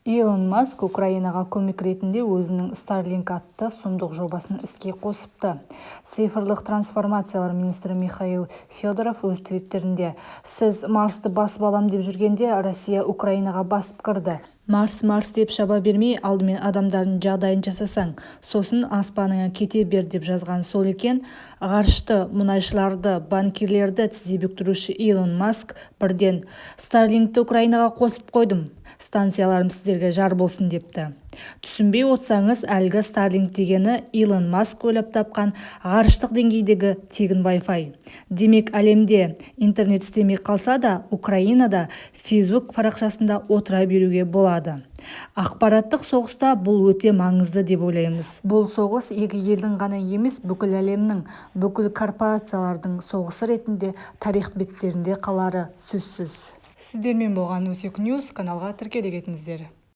Илон Маск Украинаға көмек ретінде өзінің Starlink атты сұмдық жобасын іске қосыпты. Цифрлық трансформациялар министрі Михаил Федоров өз твиттерінде: "Сіз Марсты басып алам деп жүргенде, Россия Украинаға басып кірді. Марс деп шаба бермей, алдымен адамдардың жағдайын жасасаң, сосын аспаныңа кете бер" деп жазған сол екен. Ғарышты, мұнайшыларды, банкирлерді тізе бүктіруші Илон Маск бірден: "Starlinkті Украинаға қосып қойдым. Станцияларым сіздерге жар болсын" депті. Түсінбей отсаңыз, әлгі Starlink дегені Илон Маск ойлап тапқан ғарыштық деңгейдегі тегін Wi-Fi. Демек, әлемде интернет істемей қалса да, Украинада Facebook парақшасында отыра беруге болады. Ақпараттық соғыста бұл өте маңызды деп ойлаймыз. Бұл соғыс екі елдің ғана емес, бүкіл әлемнің, бүкіл корпорациялардың соғысы ретінде тарих беттерінде қалары сөзсіз. Сіздермен болған Өсек Ньюс, каналға тіркеле кетіңіздер.